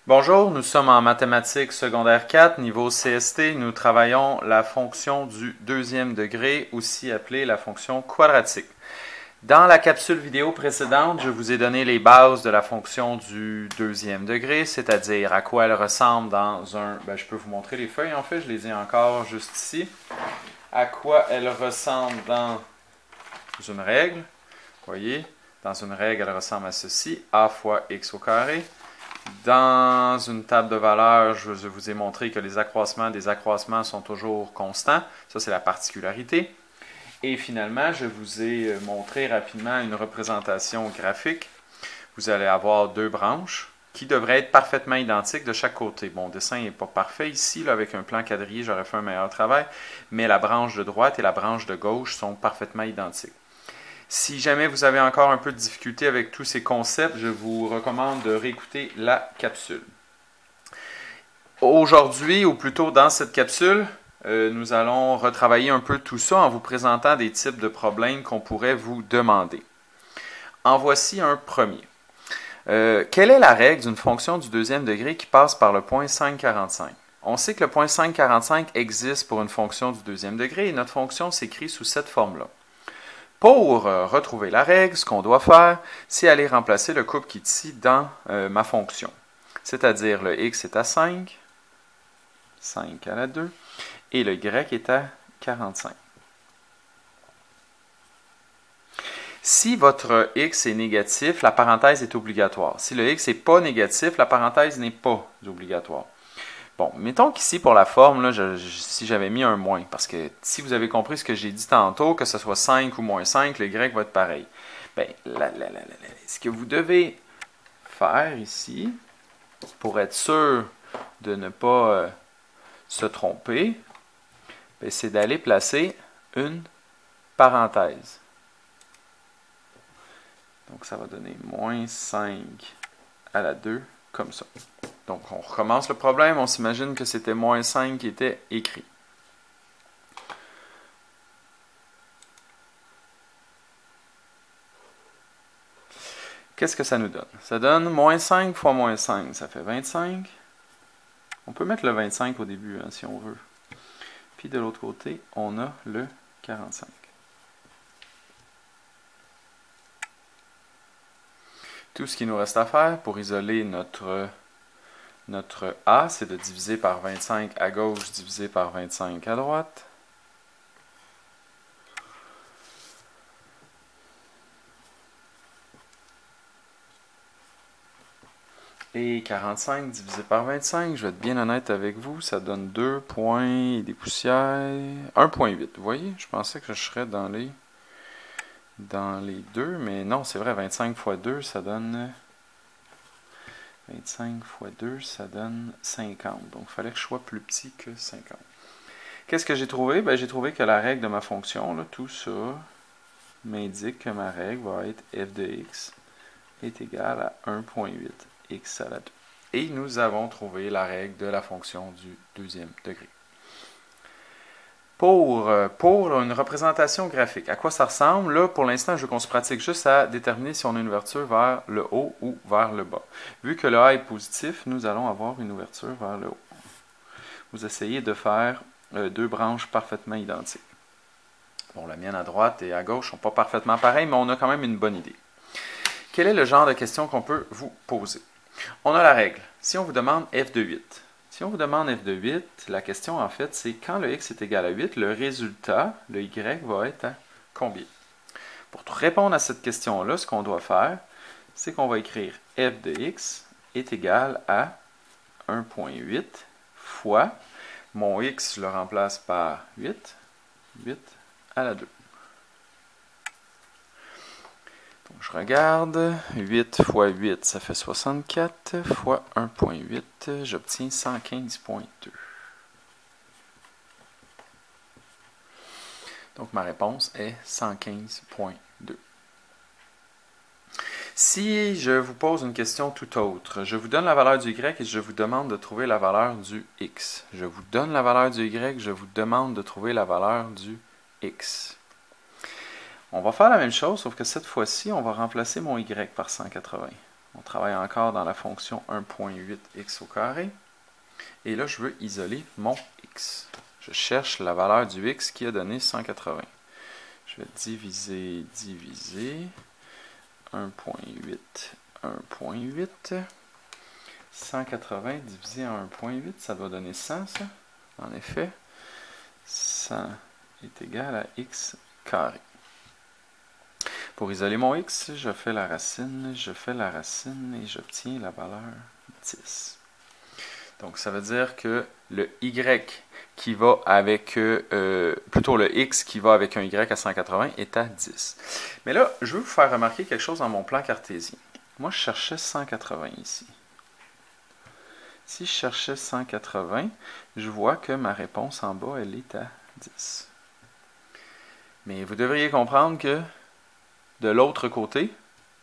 Bonjour, nous sommes en mathématiques secondaire 4, niveau CST. Nous travaillons la fonction du deuxième degré, aussi appelée la fonction quadratique. Dans la capsule vidéo précédente, je vous ai donné les bases de la fonction du deuxième degré, c'est-à-dire à quoi elle ressemble dans un... je peux vous montrer les feuilles, en fait, je les ai encore juste ici. À quoi elle ressemble dans une règle. Vous voyez, dans une règle, elle ressemble à ceci, a fois x au carré. Dans une table de valeurs, je vous ai montré que les accroissements des accroissements sont toujours constants. Ça, c'est la particularité. Et finalement, je vous ai montré rapidement une représentation graphique. Vous allez avoir deux branches qui devraient être parfaitement identiques de chaque côté. Mon dessin n'est pas parfait ici. Là, avec un plan quadrillé, j'aurais fait un meilleur travail. Mais la branche de droite et la branche de gauche sont parfaitement identiques. Si jamais vous avez encore un peu de difficulté avec tous ces concepts, je vous recommande de réécouter la capsule. Aujourd'hui, ou plutôt dans cette capsule, nous allons retravailler un peu tout ça en vous présentant des types de problèmes qu'on pourrait vous demander. En voici un premier. Quelle est la règle d'une fonction du deuxième degré qui passe par le point 5,45? On sait que le point 5,45 existe pour une fonction du deuxième degré et notre fonction s'écrit sous cette forme-là. Pour retrouver la règle, ce qu'on doit faire, c'est aller remplacer le couple qui est ici dans ma fonction. C'est-à-dire le x est à 5, 5 à la 2, et le y est à 45. Si votre x est négatif, la parenthèse est obligatoire. Si le x n'est pas négatif, la parenthèse n'est pas obligatoire. Bon, mettons qu'ici, pour la forme, là, si j'avais mis un moins, parce que si vous avez compris ce que j'ai dit tantôt, que ce soit 5 ou moins 5, le y va être pareil. Bien, ce que vous devez faire ici, pour être sûr de ne pas se tromper, c'est d'aller placer une parenthèse. Donc, ça va donner moins 5 à la 2, comme ça. Donc, on recommence le problème. On s'imagine que c'était moins 5 qui était écrit. Qu'est-ce que ça nous donne? Ça donne moins 5 fois moins 5, ça fait 25. On peut mettre le 25 au début, hein, si on veut. Puis de l'autre côté, on a le 45. Tout ce qu'il nous reste à faire pour isoler notre A, c'est de diviser par 25 à gauche, diviser par 25 à droite. Et 45 divisé par 25, je vais être bien honnête avec vous, ça donne 2 points et des poussières. 1,8. Vous voyez, je pensais que je serais dans les deux, mais non, c'est vrai, 25 fois 2, ça donne... 25 fois 2, ça donne 50. Donc, il fallait que je sois plus petit que 50. Qu'est-ce que j'ai trouvé? Ben, j'ai trouvé que la règle de ma fonction, là, tout ça, m'indique que ma règle va être f de x est égale à 1,8 x à la 2. Et nous avons trouvé la règle de la fonction du deuxième degré. Pour une représentation graphique, à quoi ça ressemble? Là, pour l'instant, je veux qu'on se pratique juste à déterminer si on a une ouverture vers le haut ou vers le bas. Vu que le A est positif, nous allons avoir une ouverture vers le haut. Vous essayez de faire deux branches parfaitement identiques. Bon, la mienne à droite et à gauche ne sont pas parfaitement pareilles, mais on a quand même une bonne idée. Quel est le genre de question qu'on peut vous poser? On a la règle. Si on vous demande f de 8, si on vous demande f de 8, la question en fait c'est quand le x est égal à 8, le résultat, le y, va être à combien? Pour répondre à cette question-là, ce qu'on doit faire, c'est qu'on va écrire f de x est égal à 1,8 fois, mon x je le remplace par 8 à la 2. Donc, je regarde, 8 fois 8, ça fait 64, fois 1,8, j'obtiens 115,2. Donc, ma réponse est 115,2. Si je vous pose une question tout autre, je vous donne la valeur du y et je vous demande de trouver la valeur du x. Je vous donne la valeur du y, je vous demande de trouver la valeur du x. On va faire la même chose, sauf que cette fois-ci, on va remplacer mon y par 180. On travaille encore dans la fonction 1.8x au carré. Et là, je veux isoler mon x. Je cherche la valeur du x qui a donné 180. Je vais diviser 1.8, 1.8. 180 divisé en 1.8, ça doit donner 100, ça. En effet, 100 est égal à x carré. Pour isoler mon x, je fais la racine et j'obtiens la valeur 10. Donc, ça veut dire que le y qui va avec, plutôt le x qui va avec un y à 180 est à 10. Mais là, je veux vous faire remarquer quelque chose dans mon plan cartésien. Moi, je cherchais 180 ici. Si je cherchais 180, je vois que ma réponse en bas, elle est à 10. Mais vous devriez comprendre que de l'autre côté,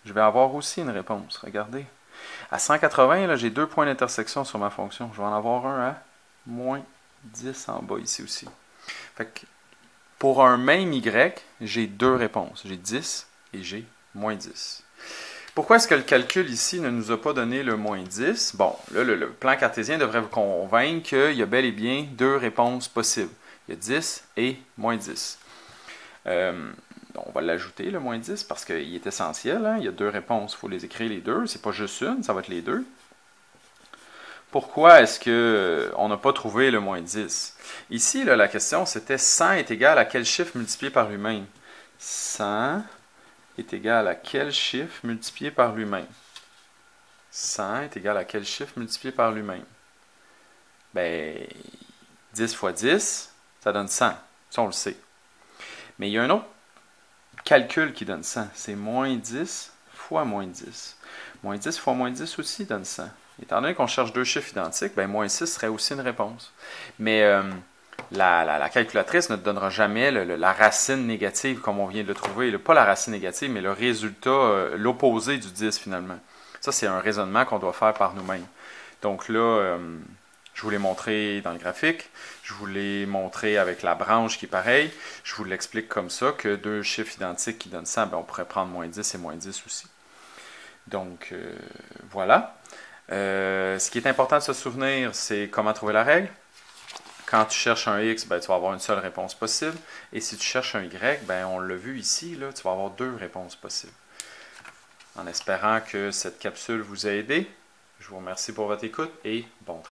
je vais avoir aussi une réponse. Regardez. À 180, j'ai 2 points d'intersection sur ma fonction. Je vais en avoir un à moins 10 en bas ici aussi. Fait que pour un même y, j'ai 2 réponses. J'ai 10 et j'ai moins 10. Pourquoi est-ce que le calcul ici ne nous a pas donné le moins 10? Bon, là, le plan cartésien devrait vous convaincre qu'il y a bel et bien 2 réponses possibles. Il y a 10 et moins 10. On va l'ajouter, le moins 10, parce qu'il est essentiel. Hein? Il y a 2 réponses, il faut les écrire les deux. C'est pas juste une, ça va être les deux. Pourquoi est-ce qu'on n'a pas trouvé le moins 10? Ici, là, la question, c'était 100 est égal à quel chiffre multiplié par lui-même? 100 est égal à quel chiffre multiplié par lui-même? 100 est égal à quel chiffre multiplié par lui-même? Ben, 10 fois 10, ça donne 100. Ça, on le sait. Mais il y a un autre calcul qui donne 100. C'est moins 10 fois moins 10. Moins 10 fois moins 10 aussi donne 100. Étant donné qu'on cherche deux chiffres identiques, ben moins 6 serait aussi une réponse. Mais la calculatrice ne te donnera jamais la racine négative comme on vient de le trouver. Pas la racine négative, mais le résultat, l'opposé du 10 finalement. Ça, c'est un raisonnement qu'on doit faire par nous-mêmes. Donc là, je vous l'ai montré dans le graphique. Je vous l'ai montré avec la branche qui est pareille. Je vous l'explique comme ça, que deux chiffres identiques qui donnent 100, ben on pourrait prendre moins 10 et moins 10 aussi. Donc, voilà. Ce qui est important de se souvenir, c'est comment trouver la règle. Quand tu cherches un x, ben, tu vas avoir une seule réponse possible. Et si tu cherches un y, ben, on l'a vu ici, là, tu vas avoir deux réponses possibles. En espérant que cette capsule vous a aidé, je vous remercie pour votre écoute et bon travail.